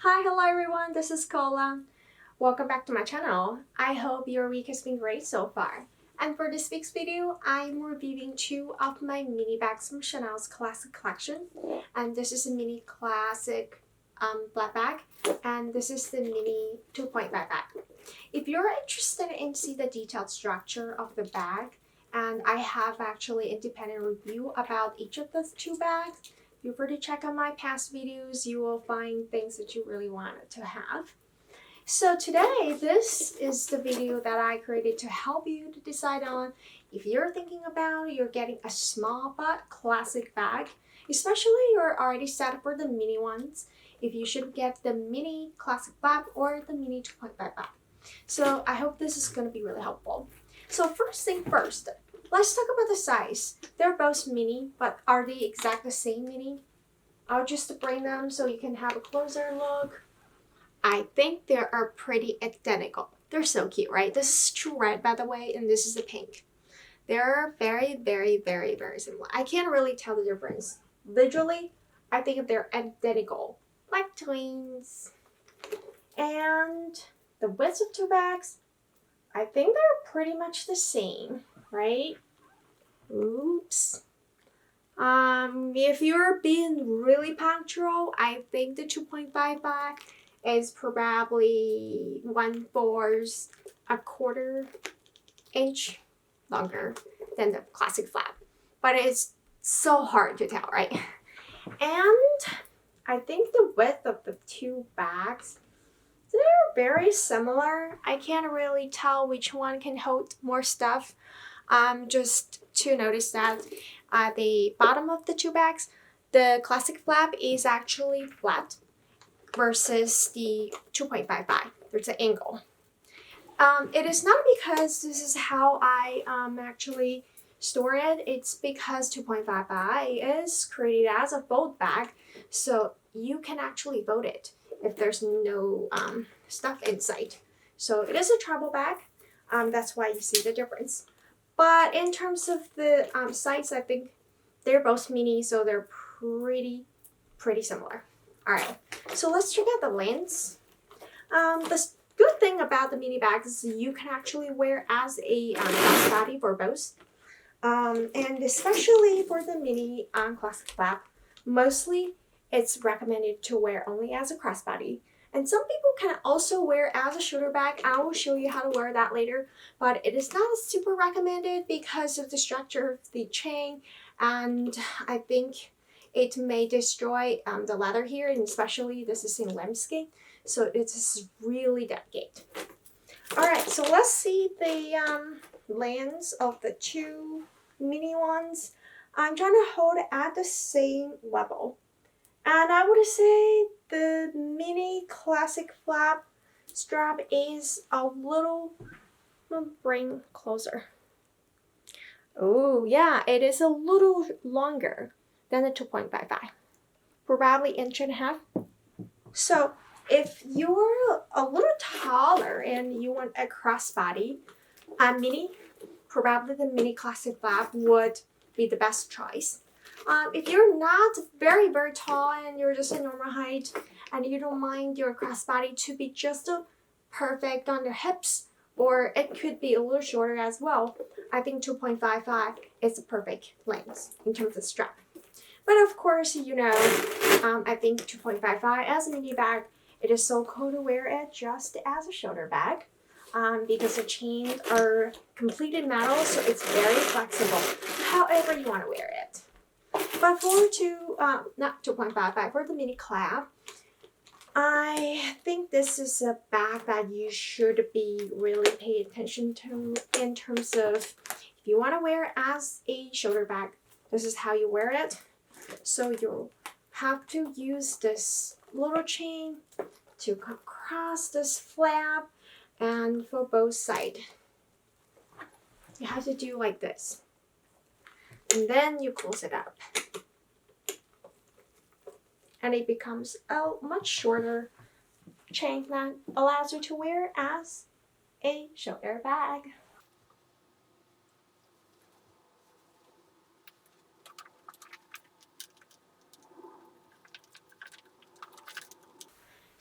Hi, hello everyone, this is Koala. Welcome back to my channel. I hope your week has been great so far. And for this week's video, I'm reviewing two of my mini bags from Chanel's classic collection. And this is a mini classic black bag, and this is the mini 2.5 bag. If you're interested in see the detailed structure of the bag, and I have actually independent review about each of the two bags, feel free to check out my past videos. You will find things that you really wanted to have. So today, this is the video that I created to help you to decide on if you're thinking about you're getting a small but classic bag, especially you're already set up for the mini ones, if you should get the mini classic bag or the mini 2.5 bag. So I hope this is going to be really helpful. So first thing first, let's talk about the size. They're both mini, but are they exactly the same mini? I'll just bring them so you can have a closer look. I think they are pretty identical. They're so cute, right? This is true red, by the way, and this is the pink. They're very, very, very, very similar. I can't really tell the difference. Visually, I think they're identical, like twins. And the width of two bags, I think they're pretty much the same, right? Oops. If you're being really punctual, I think the 2.5 bag is probably 1/4 a quarter inch longer than the classic flap. But it's so hard to tell, right? And I think the width of the two bags, they're very similar. I can't really tell which one can hold more stuff. Just to notice that at the bottom of the two bags, the classic flap is actually flat versus the 2.5 bag. There's an angle. It is not because this is how I actually store it. It's because 2.5 bag is created as a fold bag, so you can actually fold it if there's no stuff inside. So it is a travel bag. That's why you see the difference. But in terms of the size, I think they're both mini, so they're pretty similar. All right, so let's check out the lens. The good thing about the mini bags is you can actually wear as a crossbody for both. And especially for the mini classic flap, mostly it's recommended to wear only as a crossbody. And some people can also wear as a shoulder bag. I will show you how to wear that later, but it is not super recommended because of the structure of the chain, and I think it may destroy the leather here, and especially this is in lambskin, so it is really delicate. All right, so let's see the lens of the two mini ones. I'm trying to hold it at the same level. And I would say the mini classic flap strap is a little, bring closer. Oh yeah, it is a little longer than the 2.5 bag, probably 1.5 inches. So if you're a little taller and you want a crossbody, mini, probably the mini classic flap would be the best choice. If you're not very tall and you're just a normal height and you don't mind your crossbody to be just perfect on your hips, or it could be a little shorter as well, I think 2.55 is the perfect length in terms of strap. But of course, you know, I think 2.55 as a mini bag, it is so cool to wear it just as a shoulder bag. Because the chains are completed metal, so it's very flexible, however you want to wear it. But for not 2.55, for the mini clap, I think this is a bag that you should be really paying attention to in terms of if you want to wear it as a shoulder bag, this is how you wear it. So you'll have to use this little chain to come across this flap, and for both sides. You have to do like this. And then you close it up. And it becomes a much shorter chain that allows you to wear as a shoulder bag.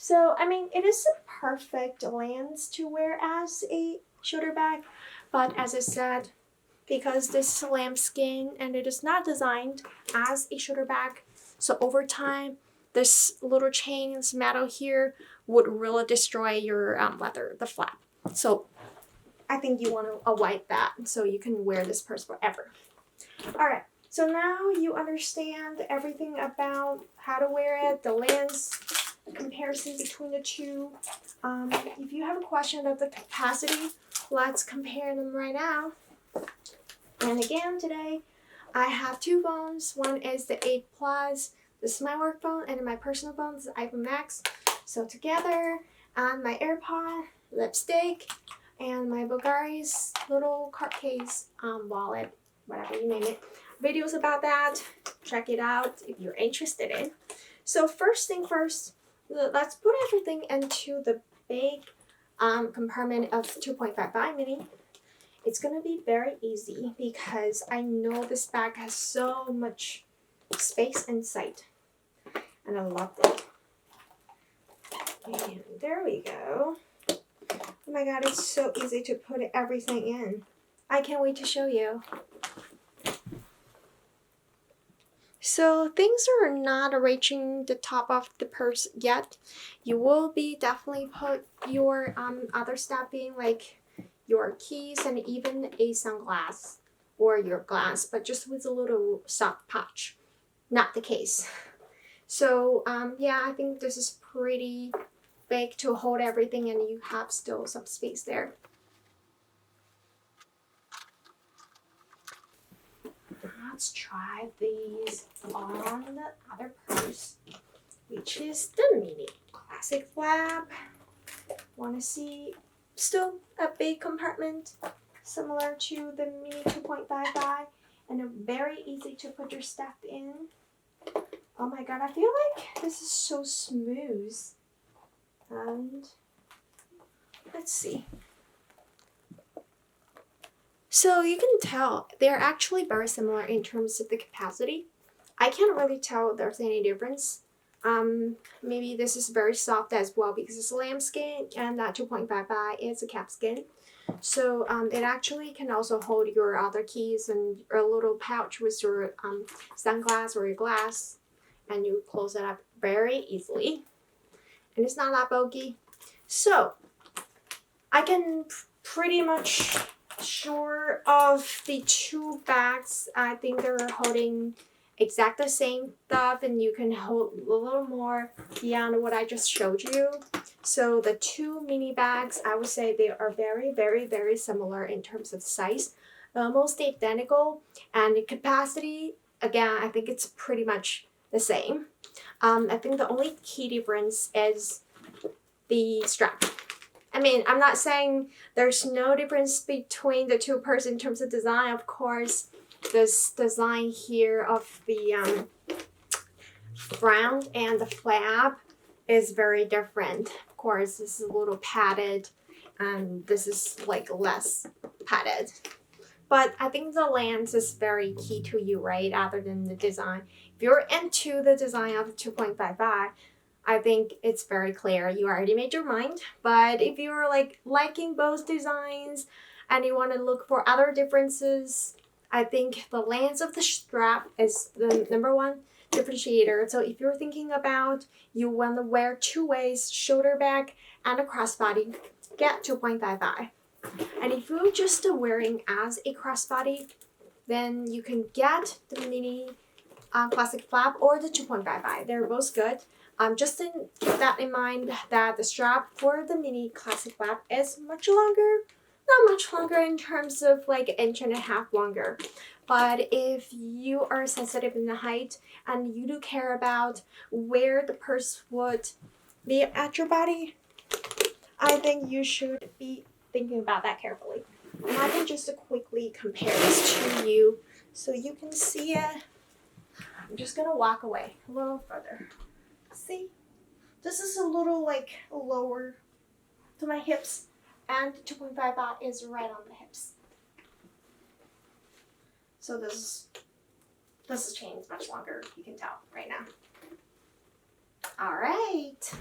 So, I mean, it is a perfect lens to wear as a shoulder bag, but as I said, because this is lambskin and it is not designed as a shoulder bag, so over time, this little chains metal here would really destroy your leather, the flap. So I think you want to avoid that so you can wear this purse forever. All right, so now you understand everything about how to wear it, the lens, comparison between the two. If you have a question of the capacity, let's compare them right now. And again, today I have two phones. One is the 8 Plus. This is my work phone, and my personal phone is the iPhone Max. So together, and my AirPod, lipstick, and my Bulgari's little card case, wallet, whatever you name it. Videos about that, check it out if you're interested in. So first thing first, let's put everything into the big compartment of 2.55 mini. It's gonna be very easy because I know this bag has so much space inside, and I love it. And there we go. Oh my god, it's so easy to put everything in. I can't wait to show you. So things are not reaching the top of the purse yet. You will be definitely put your other stuff in, like your keys and even a sunglass or your glass, but just with a little soft pouch. Not the case. So yeah, I think this is pretty big to hold everything, and you have still some space there. Let's try these on the other purse, which is the mini classic flap. Want to see still a big compartment similar to the mini 2.55 and very easy to put your stuff in. Oh my god, I feel like this is so smooth. And let's see. So you can tell they're actually very similar in terms of the capacity. I can't really tell there's any difference. Maybe this is very soft as well because it's lambskin, and that 2.55 is a calfskin. So it actually can also hold your other keys and a little pouch with your sunglass or your glass, and you close it up very easily. And it's not that bulky. So I can pretty much sure of the two bags. I think they're holding exact the same stuff, and you can hold a little more beyond what I just showed you. So the two mini bags, I would say they are very, very, very similar in terms of size, almost identical, and the capacity, again, I think it's pretty much the same. I think the only key difference is the strap. I mean, I'm not saying there's no difference between the two purses in terms of design. Of course, this design here of the front and the flap is very different. Of course, this is a little padded, and this is like less padded. But I think the lens is very key to you, right? Other than the design. If you're into the design of 2.55, I think it's very clear. You already made your mind. But if you're like liking both designs and you want to look for other differences, I think the length of the strap is the #1 differentiator. So if you're thinking about you want to wear two ways, shoulder bag and a crossbody, get 2.55. And if you're just wearing as a crossbody, then you can get the mini classic flap or the 2.55. They're both good. Just keep that in mind that the strap for the mini classic flap is much longer. Not much longer in terms of like 1.5 inches longer. But if you are sensitive in the height and you do care about where the purse would be at your body, I think you should be thinking about that carefully. And I can just quickly compare this to you so you can see it. I'm just gonna walk away a little further. See, this is a little like lower to my hips, and 2.55 is right on the hips. So this chain is much longer, you can tell right now. All right,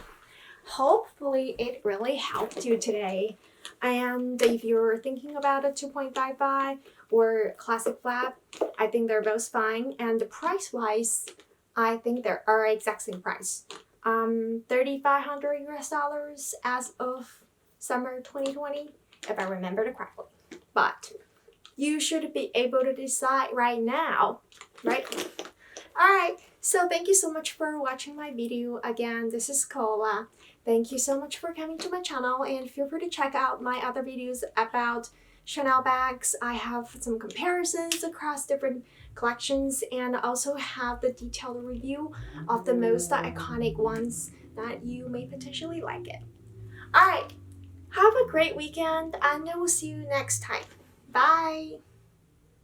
hopefully it really helped you today. And if you're thinking about a 2.55 or classic flap, I think they're both fine. And price-wise, I think they are exact same price. 3,500 US dollars as of summer 2020, if I remember it correctly. But you should be able to decide right now, right? Alright, so thank you so much for watching my video. Again, this is Koala. Thank you so much for coming to my channel, and feel free to check out my other videos about Chanel bags. I have some comparisons across different collections and also have the detailed review of the most iconic ones that you may potentially like it. Alright, have a great weekend and I will see you next time. Bye!